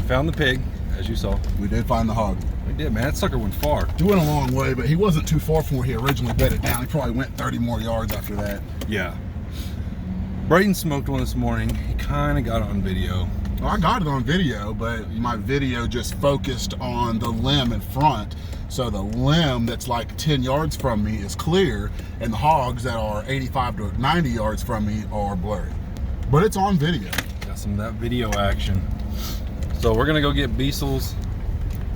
Found the pig, as you saw. We did find the hog. We did, man. That sucker went far. He went a long way, but he wasn't too far from where he originally bedded down. He probably went 30 more yards after that. Yeah. Braden smoked one this morning. He kind of got it on video. Well, I got it on video, but my video just focused on the limb in front. So the limb that's like 10 yards from me is clear, and the hogs that are 85 to 90 yards from me are blurry. But it's on video. Got some of that video action. So we're gonna go get Beasel's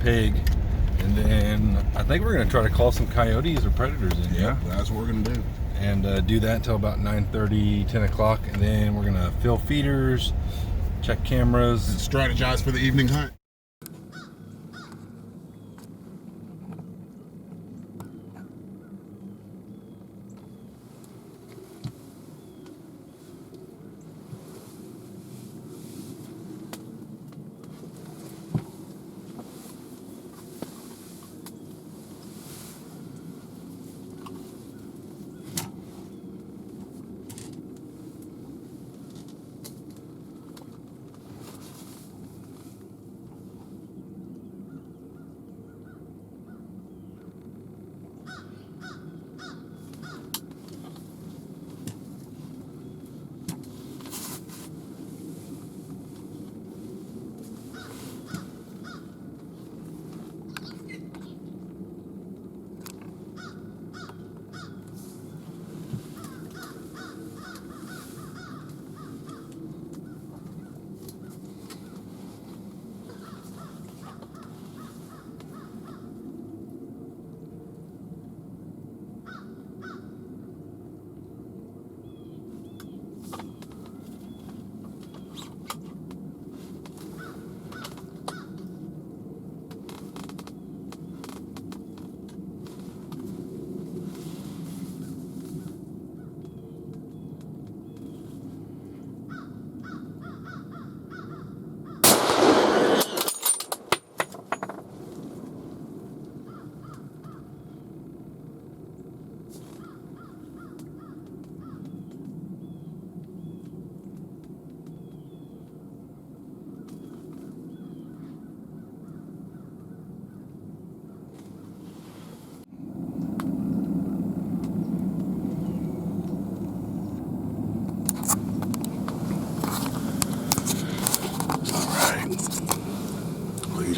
pig, and then I think we're gonna try to call some coyotes or predators in. Yeah, that's what we're gonna do. And do that until about 9:30, 10 o'clock, and then we're gonna fill feeders, check cameras, And strategize for the evening hunt.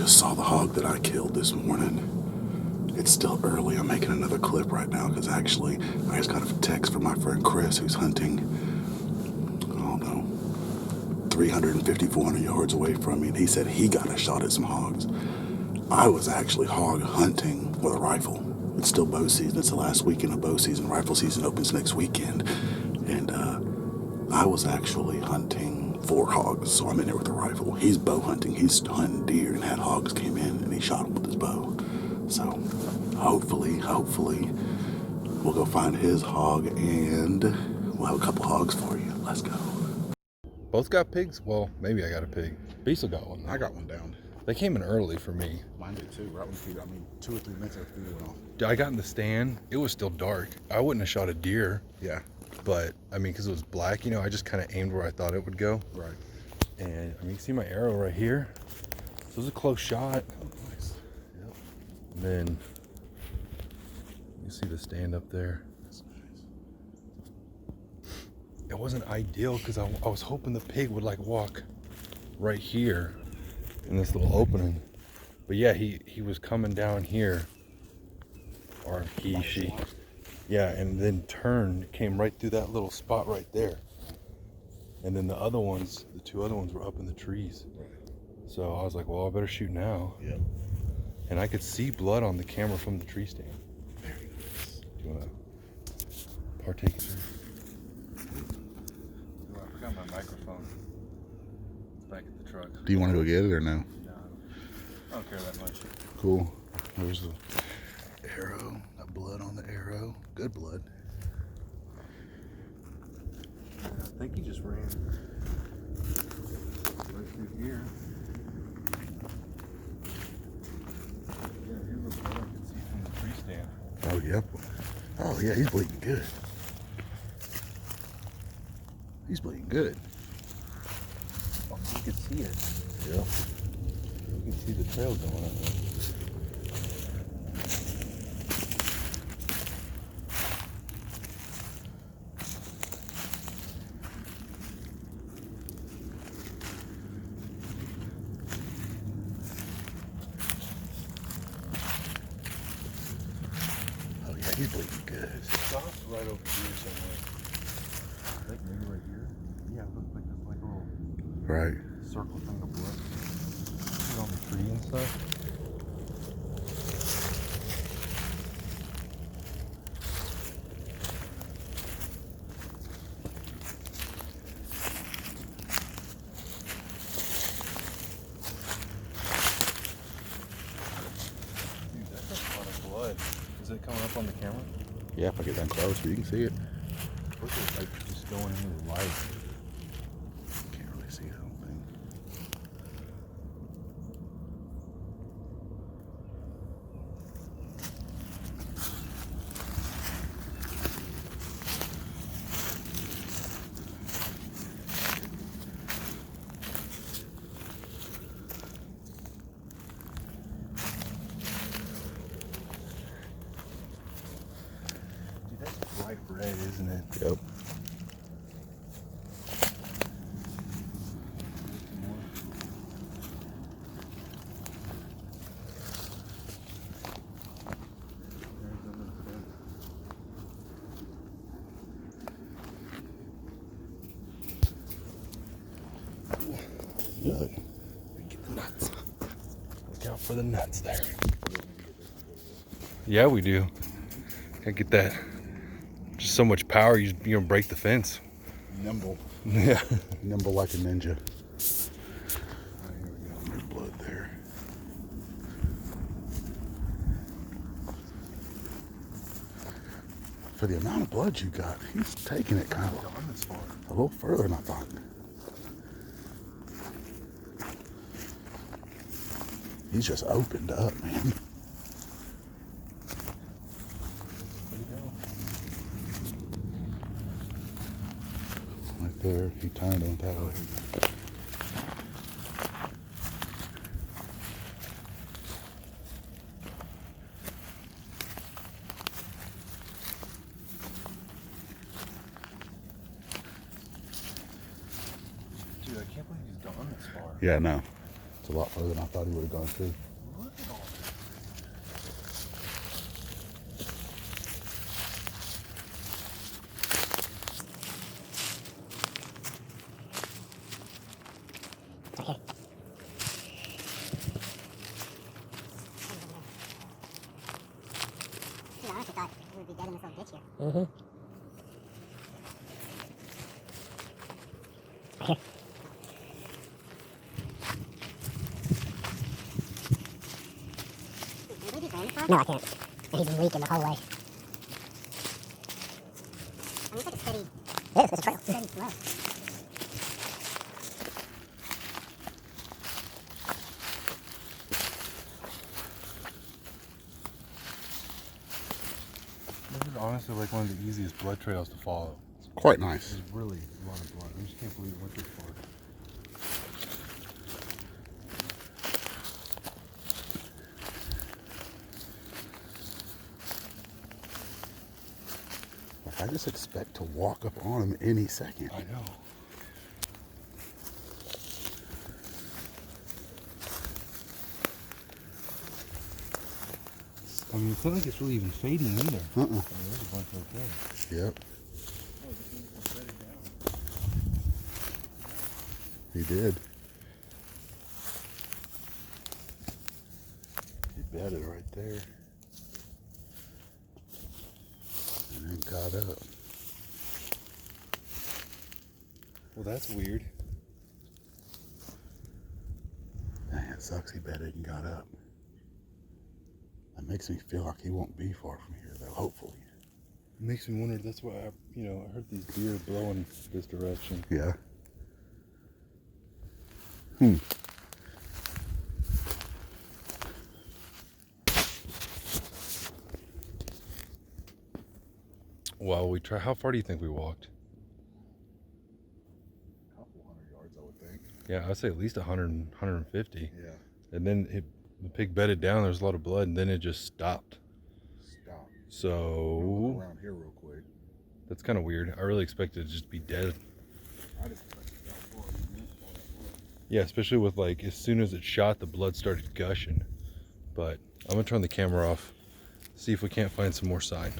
Saw the hog that I killed this morning. It's still early. I'm making another clip right now because actually I just got a text from my friend Chris who's hunting, I don't know, 350, 400 yards away from me, and he said he got a shot at some hogs. I was actually hog hunting with a rifle. It's still bow season. It's the last weekend of bow season. Rifle season opens next weekend. And I was actually hunting for hogs, so I'm in there with a rifle. He's bow hunting. He's hunting deer and had hogs came in and he shot them with his bow. So hopefully we'll go find his hog and we'll have a couple hogs for you. Let's go. Both got pigs? Well, maybe I got a pig. Beasel got one. I got one down. They came in early for me. Mine did too. Right when feed, 2 or 3 minutes after feed went off. I got in the stand. It was still dark. I wouldn't have shot a deer. Yeah. But, I mean, because it was black, you know, I just kind of aimed where I thought it would go. Right. And, I mean, you can see my arrow right here. So it was a close shot. Oh, nice. Yep. And then, you see the stand up there. That's nice. It wasn't ideal because I was hoping the pig would, like, walk right here in this little opening. But, yeah, he was coming down here. Or she. Yeah, and then came right through that little spot right there. And then the two other ones were up in the trees. Right. So I was like, well, I better shoot now. Yep. And I could see blood on the camera from the tree stand. Very nice. Do you want to partake in it? I forgot my microphone. It's back at the truck. Do you want to go get it or no? No, I don't care that much. Cool. There's the arrow. Got blood on the arrow. Good blood. Yeah, I think he just ran right through here. Yeah, here's the blood I can see from the tree stand. Oh, yep. Oh, yeah, he's bleeding good. He's bleeding good. Oh, you can see it. Yep. see the trail going up there. Oh yeah, he's bleeding good. Stops right over here somewhere. I think maybe right here. Yeah, it looks like there's like a little Right. circle thing of blood. See on the tree and stuff. Dude, that's a lot of blood. Is it coming up on the camera? Yeah, if I get down closer, you can see it. Look at it like just going into the light. Can't really see it, I don't think. Dude, that's bright red, isn't it? Yep. Look. Get the nuts. Look out for the nuts there. Yeah, we do. Gotta get that. Just so much power, you're gonna break the fence. Nimble. Yeah. Nimble like a ninja. There's blood there. For the amount of blood you got, he's taking it kind of a little further than I thought. He's just opened up, man. Right there, he turned on that. Dude, I can't believe he's gone this far. Yeah, no. It's a lot further than I thought he would have gone too. Look at all this. I honestly thought we would be dead in this little ditch here. Can we be Braden for? No, I can't. And he's been leaking the whole way. I mean, it's like a steady, Yeah, it's a trail. steady flow. This is honestly like one of the easiest blood trails to follow. Quite nice. There's really a lot of blood. I just can't believe it went this far. Like, I just expect to walk up on him any second. I know. I mean, it's not like it's really even fading either. Uh-uh. Oh, there's a bunch right there. Yep. He did. He bedded right there. And then got up. Well, that's weird. Dang, it sucks he bedded and got up. That makes me feel like he won't be far from here, though, hopefully. It makes me wonder. That's why I heard these deer blowing this direction. Yeah. Well, we try. How far do you think we walked? A couple 100 yards, I would think. Yeah, I'd say at least 100, 150. Yeah. And then the pig bedded down. There was a lot of blood, and then it just stopped. Stop. So Look around here real quick. that's kind of weird. I really expected it to just be dead. I just expected that blood. Yeah, especially with like as soon as it shot, the blood started gushing. But I'm gonna turn the camera off, see if we can't find some more sign.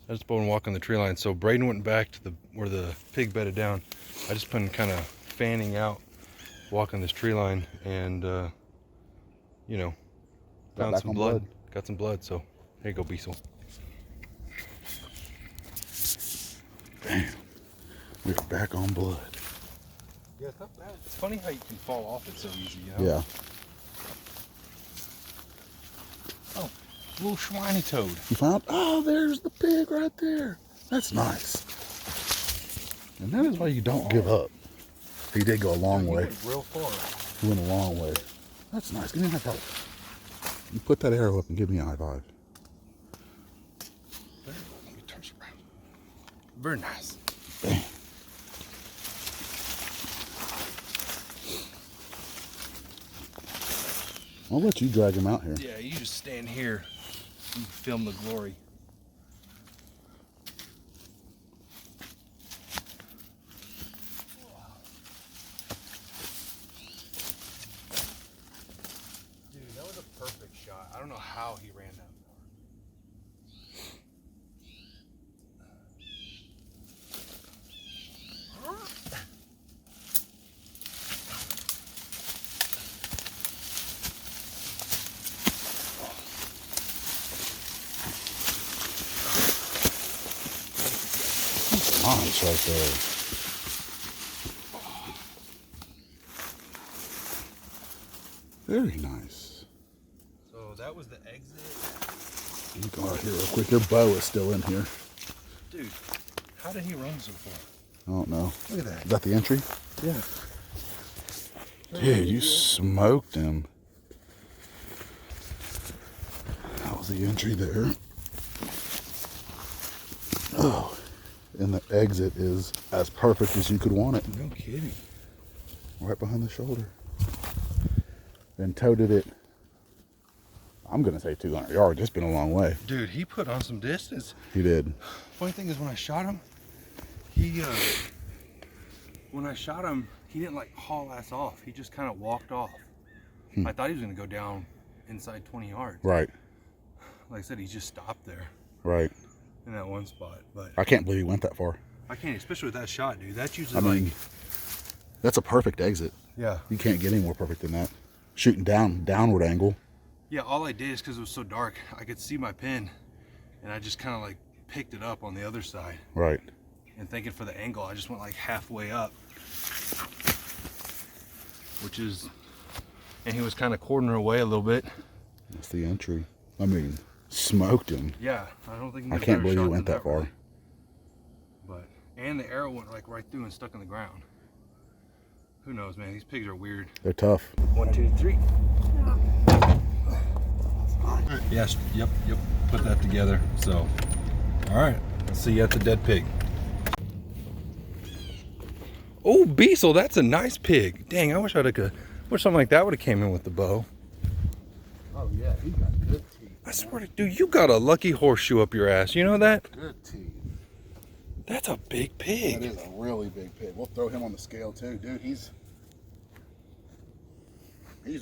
I just been walking the tree line. So Braden went back to where the pig bedded down. I just been kind of fanning out, walking this tree line, and you know, found some blood. Got some blood. So here you go, Beasel. Damn. We're back on blood. Yeah, it's not bad. It's funny how you can fall off it so easy, you know? Yeah. Oh, little shiny toad. You found? Oh, there's the pig right there. That's nice. And that is why you don't give up. He did go a long way. He went real far. He went a long way. That's nice. Give me a high five. You put that arrow up and give me a high five. Let me turn it around. Very nice. Bam. I'll let you drag him out here. Yeah, you just stand here and film the glory. Dude, that was a perfect shot. I don't know how he ran that far. Nice right there. Very nice. So that was the exit. Let me go out here real quick. Your bow is still in here. Dude, how did he run so far? I don't know. Look at that. Is that the entry? Yeah. Dude, you smoked him. That was the entry there. Oh, and the exit is as perfect as you could want it. No kidding. Right behind the shoulder. And toted it, I'm going to say 200 yards. It's been a long way. Dude, he put on some distance. He did. Funny thing is, when I shot him, he didn't like haul ass off. He just kind of walked off. I thought he was gonna go down inside 20 yards. Right. Like I said, he just stopped there Right. in that one spot. But I can't believe he went that far. I can't, especially with that shot, dude. That's usually I mean, like, that's a perfect exit. yeah. You can't get any more perfect than that. Shooting downward angle. Yeah, all I did is because it was so dark, I could see my pin, and I just kind of like picked it up on the other side. Right. And thinking for the angle, I just went like halfway up, which is, and he was kind of quartering away a little bit. That's the entry. I mean, smoked him. Yeah, I don't think I can't believe he went that far. But, and the arrow went like right through and stuck in the ground. Who knows, man? These pigs are weird. They're tough. 1, 2, 3. Yes, yep. Put that together. So, all right. I'll see you at the dead pig. Oh, Beasel, that's a nice pig. Dang, I wish wish something like that would have came in with the bow. Oh, yeah. He got good teeth. I swear to dude, you got a lucky horseshoe up your ass. You know that? Good teeth. That's a big pig. That is a really big pig. We'll throw him on the scale, too. Dude, he's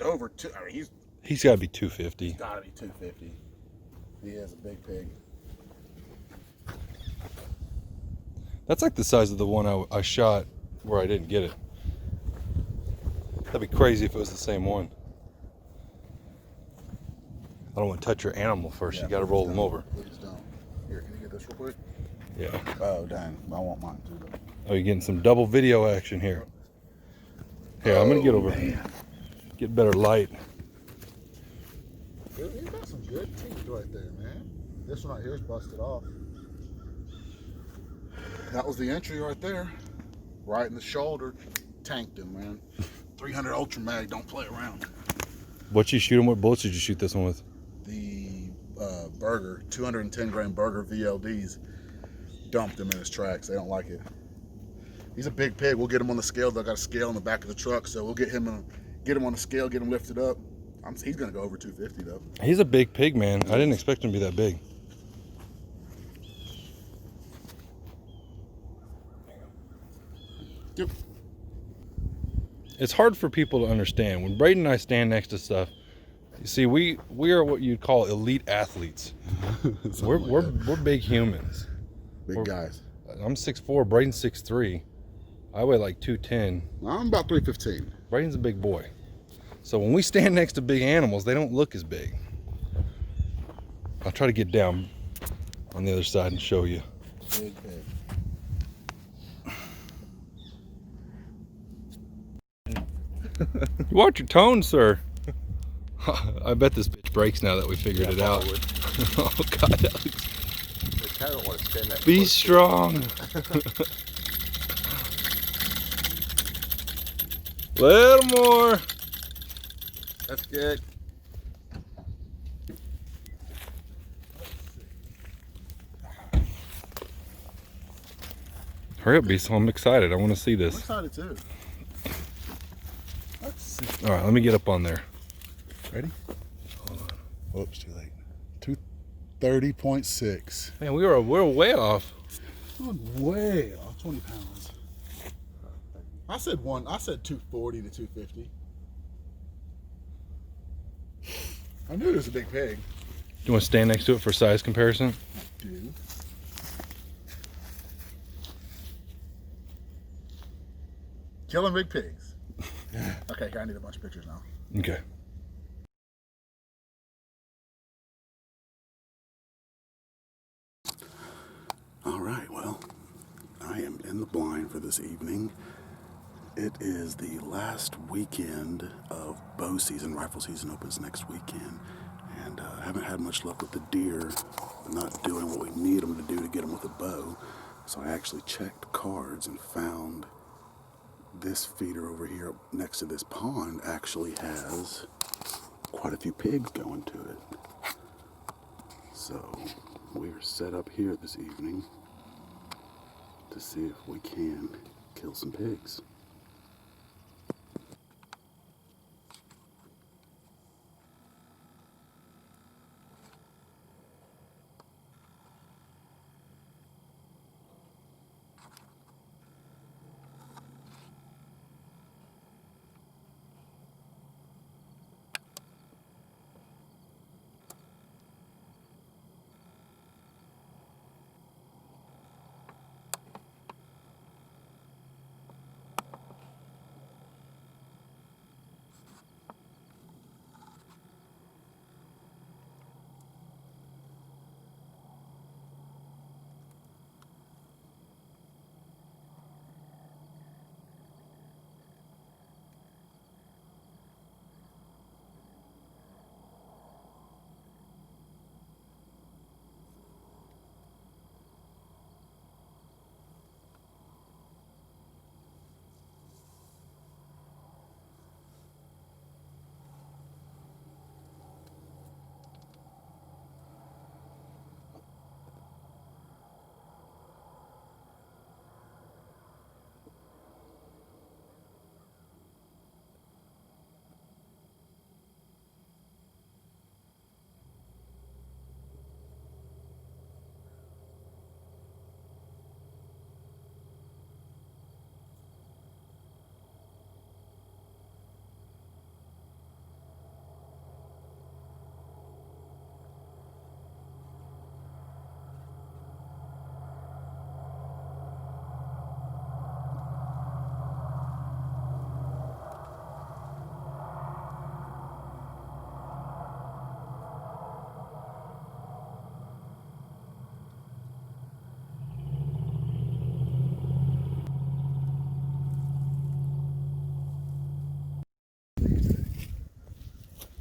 over two. I mean, He's got to be 250. got to be 250. He is a big pig. That's like the size of the one I shot where I didn't get it. That'd be crazy if it was the same one. I don't want to touch your animal first. Yeah, You got to roll them over. Please don't. Here, can you get this real quick? Yeah. Oh, dang. I want mine, too, though. Oh, you're getting some double video action here. Here, I'm going to get over. Man. Get better light. Dude, he's got some good teeth right there, man. This one right here is busted off. That was the entry right there. Right in the shoulder. Tanked him, man. 300 Ultra Mag, don't play around. What you shoot him with? Bullets did you shoot this one with? The Burger, 210 grain Burger VLDs, dumped him in his tracks. They don't like it. He's a big pig. We'll get him on the scale. They got a scale in the back of the truck, so we'll get him get him on the scale, get him lifted up. He's gonna go over 250 though. He's a big pig, man. I didn't expect him to be that big. Yep. It's hard for people to understand. When Braden and I stand next to stuff, you see, we are what you'd call elite athletes. we're big humans. Big guys. I'm 6'4", Braden's 6'3". I weigh like 210. I'm about 315. Braden's a big boy. So when we stand next to big animals, they don't look as big. I'll try to get down on the other side and show you. Big pig. Watch your tone, sir. I bet this bitch breaks now that we figured it out. Oh God, that looks... I kind of want to stand that. Be strong. Little more. That's good. Hurry up, Beast. I'm excited. I want to see I'm this. excited too. Let's see. All right, let me get up on there. Ready? Hold on. Oops, too late. 230.6. Man, we're way off. Way off. 20 pounds. I said 240 to 250. I knew it was a big pig. Do you want to stand next to it for size comparison? Dude. Killing big pigs. Okay, I need a bunch of pictures now. Okay. All right, well, I am in the blind for this evening. It is the last weekend of bow season. Rifle season opens next weekend. And I haven't had much luck with the deer not doing what we need them to do to get them with a bow. So I actually checked cards and found this feeder over here next to this pond actually has quite a few pigs going to it. So we're set up here this evening to see if we can kill some pigs.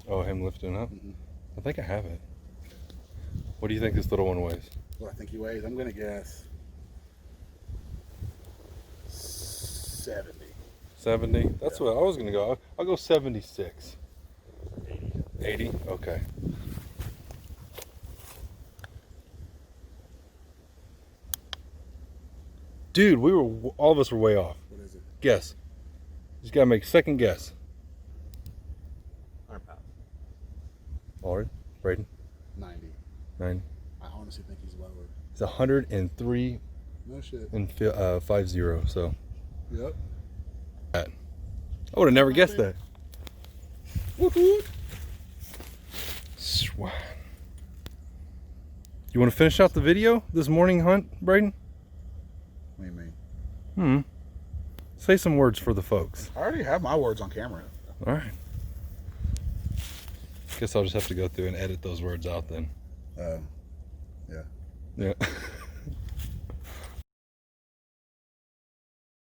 Oh, him lifting up? I think I have it. What do you think this little one weighs? What I think he weighs, I'm gonna guess 70. 70? That's what I was going to go. I'll go 76. 80? Okay. Dude, all of us were way off. What is it? Guess. Just got to make a second guess. 100 pounds. Alright, Braden, 90. 9. I honestly think he's lower. It's 103 No shit. and 50. So Yep. I would have never guessed that. Woot. Swat. You want to finish out the video this morning hunt, Braden? What do you mean? Say some words for the folks. I already have my words on camera. All right. Guess I'll just have to go through and edit those words out then. Yeah. Yeah.